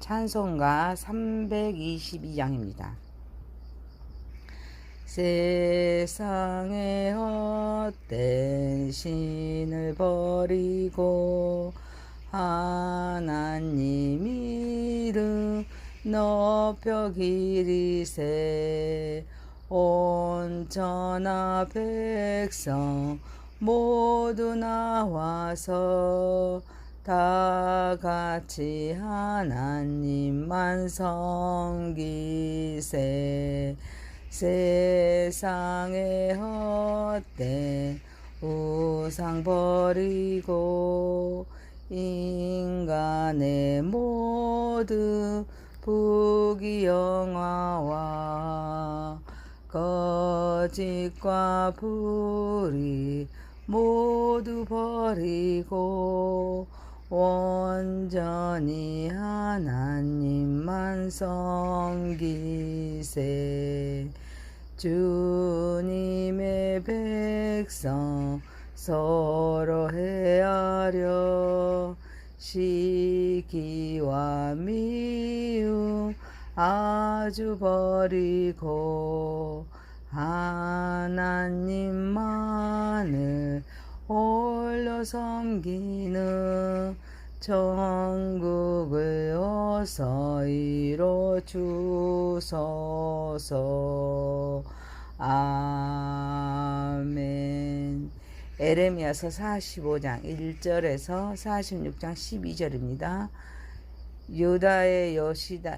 찬송가 322장입니다. 세상의 헛된 신을 버리고 하나님 이름 높여 기리세. 온 천하 백성 모두 나와서 다 같이 하나님만 섬기세. 세상의 헛된 우상 버리고 인간의 모든 부귀영화와 거짓과 불의 모두 버리고 온전히 하나님만 섬기세. 주님의 백성 서로 헤아려 시기와 미움 아주 버리고 하나님만을 홀로 섬기는 천국을 어서 이뤄 주소서. 아멘. 에레미야서 45장 1절에서 46장 12절입니다. 유다의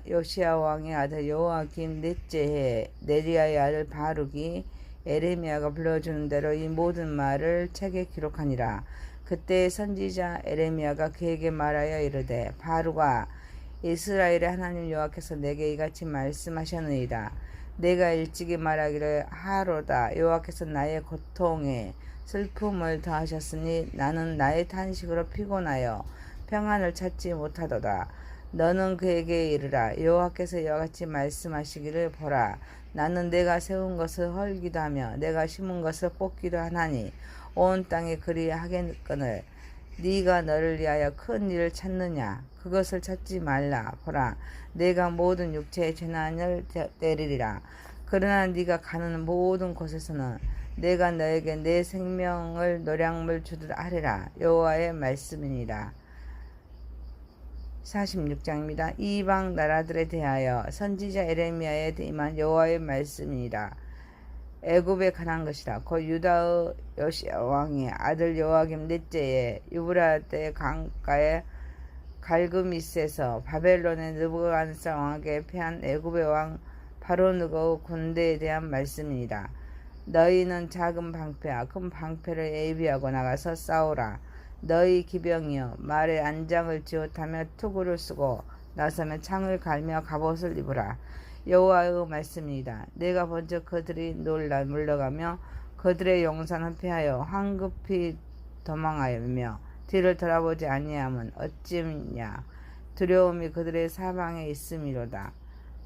요시야 왕의 아들 요아김 넷째 해 네리야의 아들 바룩이 에레미야가 불러주는 대로 이 모든 말을 책에 기록하니라. 그때 선지자 에레미야가 그에게 말하여 이르되, 바룩아, 이스라엘의 하나님 여호와께서 내게 이같이 말씀하셨느니라. 내가 일찍이 말하기를 하로다. 여호와께서 나의 고통에 슬픔을 더하셨으니 나는 나의 탄식으로 피곤하여 평안을 찾지 못하도다. 너는 그에게 이르라. 여호와께서 이와 같이 말씀하시기를, 보라, 나는 내가 세운 것을 헐기도 하며 내가 심은 것을 뽑기도 하나니 온 땅에 그리하겠거늘 네가 너를 위하여 큰 일을 찾느냐? 그것을 찾지 말라. 보라, 내가 모든 육체의 재난을 때리리라. 그러나 네가 가는 모든 곳에서는 내가 너에게 내 생명을 노량물 주듯 하리라. 여호와의 말씀이니라. 46장입니다. 이방 나라들에 대하여 선지자 에레미야에 임한 여호와의 말씀이니라. 애굽에 관한 것이라. 곧 유다의 요시야 왕의 아들 요아김 넷째에 유브라데 강가의 갈그미스에서 바벨론의 느부갓네살 왕에게 패한 애굽의 왕 바로느고의 군대에 대한 말씀이니라. 너희는 작은 방패와 큰 방패를 예비하고 나가서 싸우라. 너희 기병이여, 말에 안장을 지옷하며 투구를 쓰고 나서면 창을 갈며 갑옷을 입으라. 여호와의 말씀이다. 내가 본즉 그들이 놀라 물러가며 그들의 용사는 패하여 황급히 도망하며 뒤를 돌아보지 아니함은 어찌냐? 두려움이 그들의 사방에 있음이로다.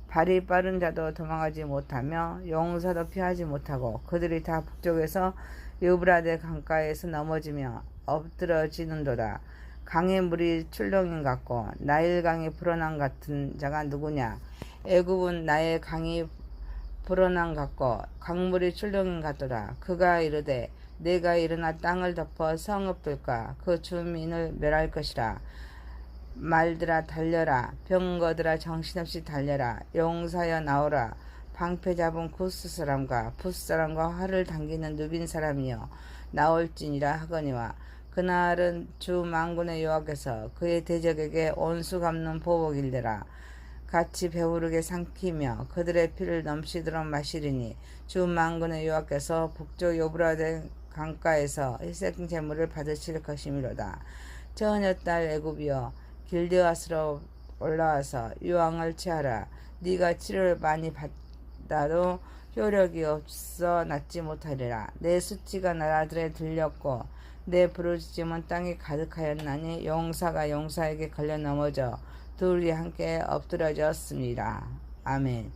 발이 빠른 자도 도망하지 못하며 용사도 피하지 못하고 그들이 다 북쪽에서 유브라데 강가에서 넘어지며 엎드러지는도다. 강의 물이 출렁임 같고 나일강이 불어난 같은 자가 누구냐? 애굽은 나의 강이 불어난 같고 강물이 출렁임 같도다. 그가 이르되, 내가 일어나 땅을 덮어 성읍들과 그 주민을 멸할 것이라. 말들아 달려라. 병거들아 정신없이 달려라. 용사여 나오라. 방패 잡은 구스 사람과 붓 사람과 활을 당기는 누빈 사람이여 나올지니라 하거니와. 그날은 주 만군의 여호와께서 그의 대적에게 온수 갚는 보복일되라. 같이 배부르게 삼키며 그들의 피를 넘치도록 마시리니 주 만군의 여호와께서 북쪽 유브라데 강가에서 희생 제물을 받으실 것이미로다. 처녀딸 애굽이여, 길드앗으로 올라와서 유황을 취하라. 네가 치료를 많이 받아도 효력이 없어 낫지 못하리라. 내 수치가 나라들에 들렸고 내 부르짖음은 땅에 가득하였나니 용사가 용사에게 걸려 넘어져 둘이 함께 엎드러졌습니다. 아멘.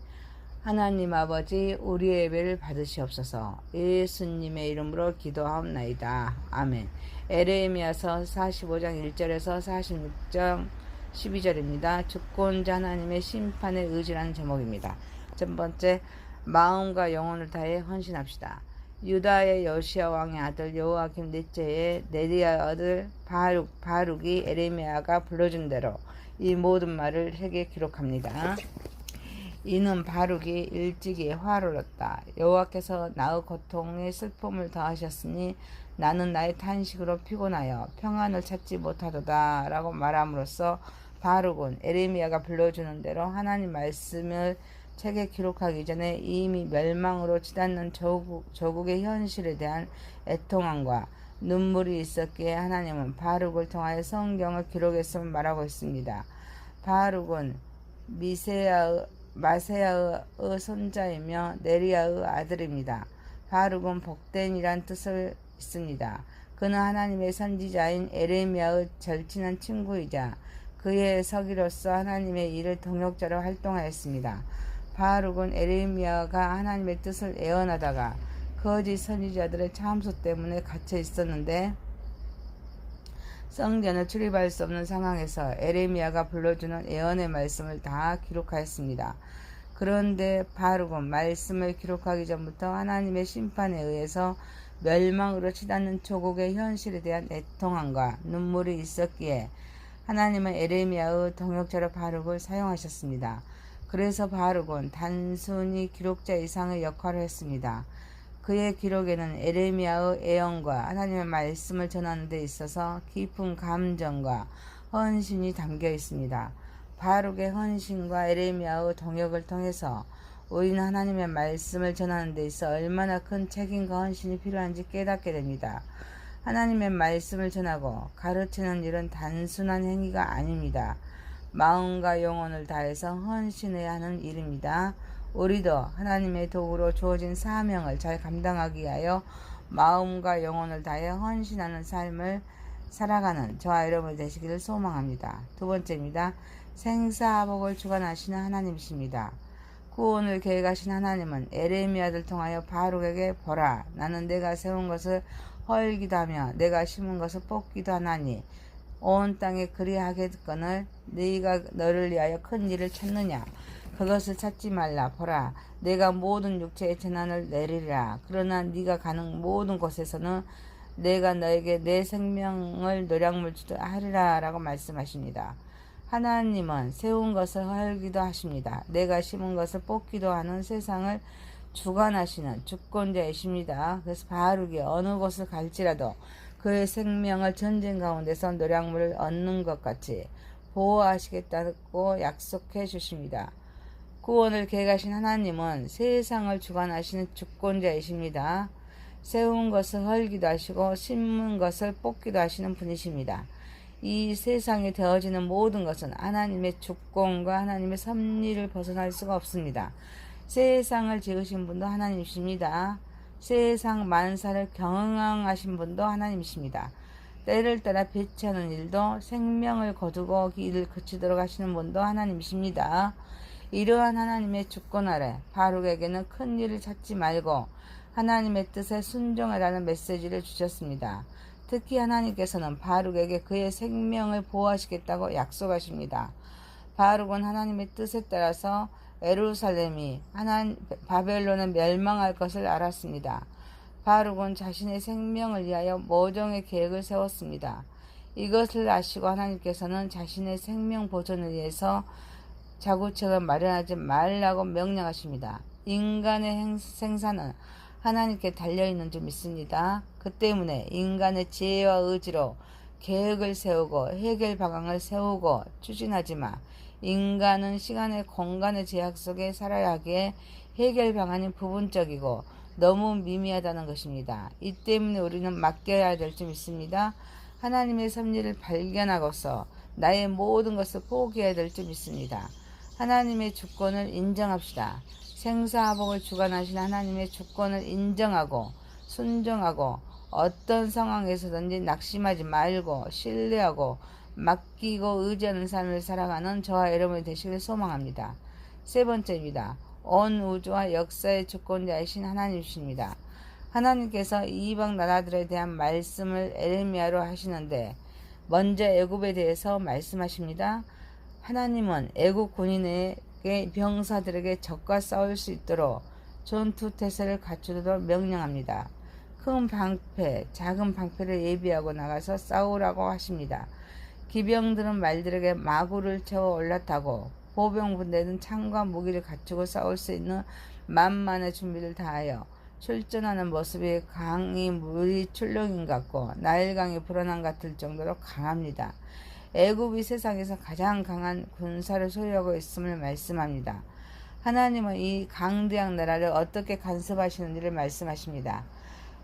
하나님 아버지, 우리의 예배를 받으시옵소서. 예수님의 이름으로 기도하옵나이다. 아멘. 에레미야서 45장 1절에서 46장 12절입니다. 주권자 하나님의 심판에 의지라는 제목입니다. 첫 번째, 마음과 영혼을 다해 헌신합시다. 유다의 요시야 왕의 아들 여호야김 넷째의 네리야 아들 바룩이 에레미야가 불러준 대로 이 모든 말을 책에 기록합니다. 이는 바룩이 일찍이 화를 냈다. 여호와께서 나의 고통에 슬픔을 더하셨으니 나는 나의 탄식으로 피곤하여 평안을 찾지 못하도다 라고 말함으로써 바룩은 에레미야가 불러주는 대로 하나님 말씀을 책에 기록하기 전에 이미 멸망으로 치닫는 조국의 현실에 대한 애통함과 눈물이 있었기에 하나님은 바룩을 통하여 성경을 기록했음을 말하고 있습니다. 바룩은 마세야의 손자이며 네리야의 아들입니다. 바룩은 복된이란 뜻을 있습니다. 그는 하나님의 선지자인 에레미야의 절친한 친구이자 그의 서기로서 하나님의 일을 동역자로 활동하였습니다. 바룩은 에레미야가 하나님의 뜻을 애언하다가 거짓 선지자들의 참소 때문에 갇혀 있었는데 성전을 출입할 수 없는 상황에서 에레미야가 불러주는 애언의 말씀을 다 기록하였습니다. 그런데 바룩은 말씀을 기록하기 전부터 하나님의 심판에 의해서 멸망으로 치닫는 조국의 현실에 대한 애통함과 눈물이 있었기에 하나님은 에레미야의 동역자로 바룩을 사용하셨습니다. 그래서 바룩은 단순히 기록자 이상의 역할을 했습니다. 그의 기록에는 에레미야의 애언과 하나님의 말씀을 전하는 데 있어서 깊은 감정과 헌신이 담겨 있습니다. 바룩의 헌신과 에레미야의 동역을 통해서 우리는 하나님의 말씀을 전하는 데 있어 얼마나 큰 책임과 헌신이 필요한지 깨닫게 됩니다. 하나님의 말씀을 전하고 가르치는 일은 단순한 행위가 아닙니다. 마음과 영혼을 다해서 헌신해야 하는 일입니다. 우리도 하나님의 도구로 주어진 사명을 잘 감당하기 위하여 마음과 영혼을 다해 헌신하는 삶을 살아가는 저와 여러분이 되시기를 소망합니다. 두 번째입니다. 생사복을 주관하시는 하나님이십니다. 구원을 계획하신 하나님은 에레미야를 통하여 바룩에게 보라, 나는 내가 세운 것을 헐기도 하며 내가 심은 것을 뽑기도 하나니 온 땅에 그리하겠거늘 네가 너를 위하여 큰 일을 찾느냐. 그것을 찾지 말라. 보라, 내가 모든 육체의 재난을 내리리라. 그러나 네가 가는 모든 곳에서는 내가 너에게 내 생명을 노량물 주듯 하리라 라고 말씀하십니다. 하나님은 세운 것을 헐기도 하십니다. 내가 심은 것을 뽑기도 하는 세상을 주관하시는 주권자이십니다. 그래서 바룩이 어느 곳을 갈지라도 그의 생명을 전쟁 가운데서 노량물을 얻는 것 같이 보호하시겠다고 약속해 주십니다. 구원을 계획하신 하나님은 세상을 주관하시는 주권자이십니다. 세운 것을 헐기도 하시고 심은 것을 뽑기도 하시는 분이십니다. 이 세상에 되어지는 모든 것은 하나님의 주권과 하나님의 섭리를 벗어날 수가 없습니다. 세상을 지으신 분도 하나님이십니다. 세상 만사를 경영하신 분도 하나님이십니다. 때를 따라 배치하는 일도 생명을 거두고 일을 그치도록 하시는 분도 하나님이십니다. 이러한 하나님의 주권 아래 바룩에게는 큰 일을 찾지 말고 하나님의 뜻에 순종하라는 메시지를 주셨습니다. 특히 하나님께서는 바룩에게 그의 생명을 보호하시겠다고 약속하십니다. 바룩은 하나님의 뜻에 따라서 예루살렘이 바벨론에 멸망할 것을 알았습니다. 바룩은 자신의 생명을 위하여 모종의 계획을 세웠습니다. 이것을 아시고 하나님께서는 자신의 생명 보존을 위해서 자구책을 마련하지 말라고 명령하십니다. 인간의 생사는 하나님께 달려있는 줄 믿습니다. 그 때문에 인간의 지혜와 의지로 계획을 세우고 해결 방안을 세우고 추진하지만 인간은 시간의 공간의 제약 속에 살아야 하기에 해결 방안이 부분적이고 너무 미미하다는 것입니다. 이 때문에 우리는 맡겨야 될 줄 믿습니다. 하나님의 섭리를 발견하고서 나의 모든 것을 포기해야 될 줄 믿습니다. 하나님의 주권을 인정합시다. 생사복을 주관하신 하나님의 주권을 인정하고 순종하고 어떤 상황에서든지 낙심하지 말고 신뢰하고 맡기고 의지하는 삶을 살아가는 저와 여러분이 되시길 소망합니다. 세 번째입니다. 온 우주와 역사의 주권자이신 하나님이십니다. 하나님께서 이방 나라들에 대한 말씀을 에레미야로 하시는데 먼저 애굽에 대해서 말씀하십니다. 하나님은 애국 군인에게 병사들에게 적과 싸울 수 있도록 전투 태세를 갖추도록 명령합니다. 큰 방패, 작은 방패를 예비하고 나가서 싸우라고 하십니다. 기병들은 말들에게 마구를 채워 올라타고 보병 분대는 창과 무기를 갖추고 싸울 수 있는 만만의 준비를 다하여 출전하는 모습이 강이 물이 출렁임 같고 나일강이 불어난 같을 정도로 강합니다. 애굽이 세상에서 가장 강한 군사를 소유하고 있음을 말씀합니다. 하나님은 이 강대한 나라를 어떻게 간섭하시는지를 말씀하십니다.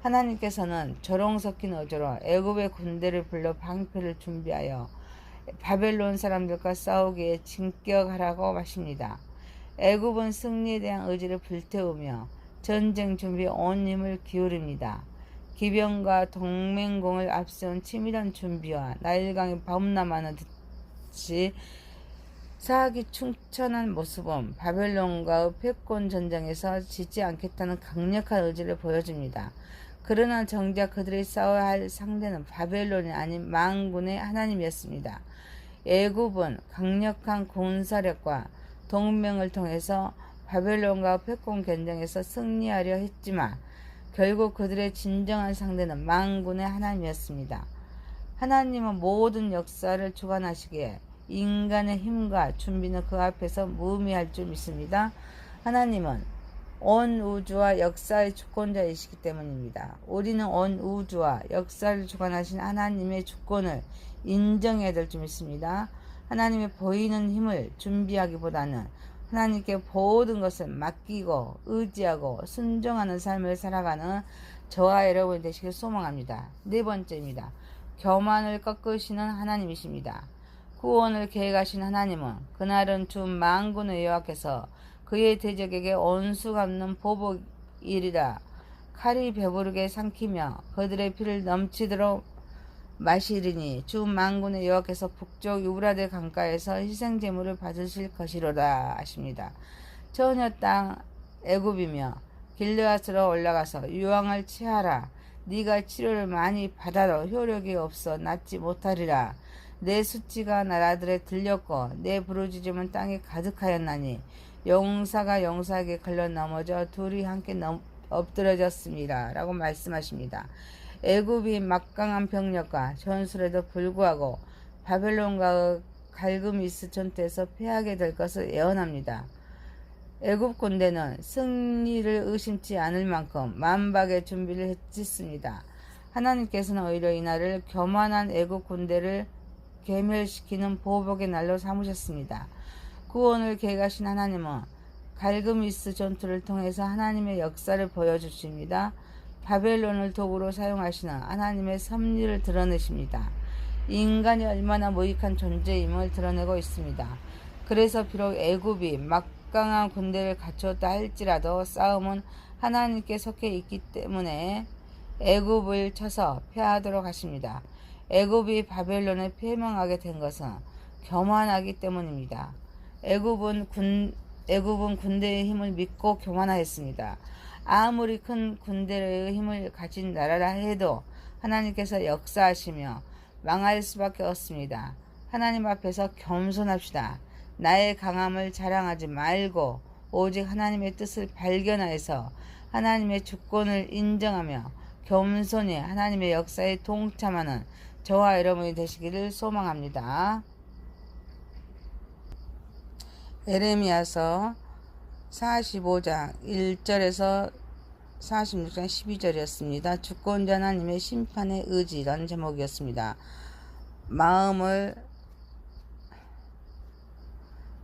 하나님께서는 조롱 섞인 어조로 애굽의 군대를 불러 방패를 준비하여 바벨론 사람들과 싸우기에 진격하라고 하십니다. 애굽은 승리에 대한 의지를 불태우며 전쟁 준비에 온 힘을 기울입니다. 기병과 동맹공을 앞세운 치밀한 준비와 나일강이 범람하는 듯이 사악이 충천한 모습은 바벨론과의 패권 전쟁에서 지지 않겠다는 강력한 의지를 보여줍니다. 그러나 정작 그들이 싸워야 할 상대는 바벨론이 아닌 만군의 하나님이었습니다. 애굽은 강력한 군사력과 동맹을 통해서 바벨론과 패권 전쟁에서 승리하려 했지만 결국 그들의 진정한 상대는 만군의 하나님이었습니다. 하나님은 모든 역사를 주관하시기에 인간의 힘과 준비는 그 앞에서 무의미할 줄 믿습니다. 하나님은 온 우주와 역사의 주권자이시기 때문입니다. 우리는 온 우주와 역사를 주관하신 하나님의 주권을 인정해야 될 줄 믿습니다. 하나님의 보이는 힘을 준비하기보다는 하나님께 모든 것을 맡기고 의지하고 순종하는 삶을 살아가는 저와 여러분이 되시길 소망합니다. 네 번째입니다. 교만을 꺾으시는 하나님이십니다. 구원을 계획하신 하나님은 그날은 주 만군의 여호와께서 그의 대적에게 온수 갚는 보복이리라. 칼이 배부르게 삼키며 그들의 피를 넘치도록 마시리니 주 만군의 여호와께서 북쪽 유브라데 강가에서 희생제물을 받으실 것이로다 하십니다. 처녀 땅 애굽이며 길르앗으로 올라가서 유황을 취하라. 네가 치료를 많이 받아도 효력이 없어 낫지 못하리라. 내 수치가 나라들에 들렸고 내 부르짖음은 땅에 가득하였나니 용사가 용사에게 걸려 넘어져 둘이 함께 엎드러졌습니다. 라고 말씀하십니다. 애굽이 막강한 병력과 전술에도 불구하고 바벨론과의 갈그미스 전투에서 패하게 될 것을 예언합니다. 애굽 군대는 승리를 의심치 않을 만큼 만박의 준비를 했습니다. 하나님께서는 오히려 이날을 교만한 애굽 군대를 괴멸시키는 보복의 날로 삼으셨습니다. 구원을 계획하신 하나님은 갈그미스 전투를 통해서 하나님의 역사를 보여주십니다. 바벨론을 도구로 사용하시는 하나님의 섭리를 드러내십니다. 인간이 얼마나 무익한 존재임을 드러내고 있습니다. 그래서 비록 애굽이 막강한 군대를 갖추었다 할지라도 싸움은 하나님께 속해 있기 때문에 애굽을 쳐서 패하도록 하십니다. 애굽이 바벨론에 패망하게 된 것은 교만하기 때문입니다. 애굽은 군대의 힘을 믿고 교만하였습니다. 아무리 큰 군대의 힘을 가진 나라라 해도 하나님께서 역사하시며 망할 수밖에 없습니다. 하나님 앞에서 겸손합시다. 나의 강함을 자랑하지 말고 오직 하나님의 뜻을 발견하여서 하나님의 주권을 인정하며 겸손히 하나님의 역사에 동참하는 저와 여러분이 되시기를 소망합니다. 에레미야서 45장 1절에서 46장 12절이었습니다. 주권자 하나님의 심판의 의지라는 제목이었습니다.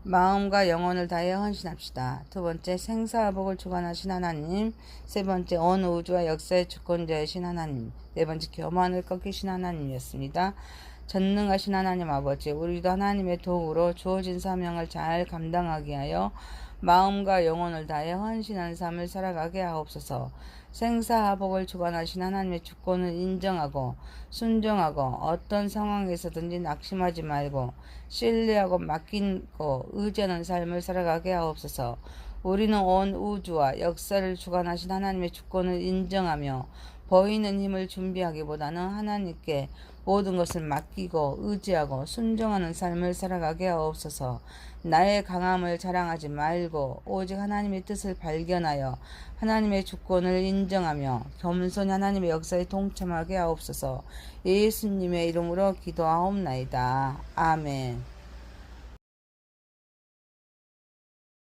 마음과 영혼을 다해 헌신합시다. 두 번째, 생사화복을 주관하신 하나님. 세 번째, 온 우주와 역사의 주권자이신 하나님. 네 번째, 교만을 꺾이신 하나님이었습니다. 전능하신 하나님 아버지, 우리도 하나님의 도구로 주어진 사명을 잘 감당하게 하여 마음과 영혼을 다해 헌신하는 삶을 살아가게 하옵소서. 생사화복을 주관하신 하나님의 주권을 인정하고 순종하고 어떤 상황에서든지 낙심하지 말고 신뢰하고 맡기고 의지하는 삶을 살아가게 하옵소서. 우리는 온 우주와 역사를 주관하신 하나님의 주권을 인정하며 보이는 힘을 준비하기보다는 하나님께 모든 것을 맡기고 의지하고 순종하는 삶을 살아가게 하옵소서. 나의 강함을 자랑하지 말고 오직 하나님의 뜻을 발견하여 하나님의 주권을 인정하며 겸손히 하나님의 역사에 동참하게 하옵소서. 예수님의 이름으로 기도하옵나이다. 아멘.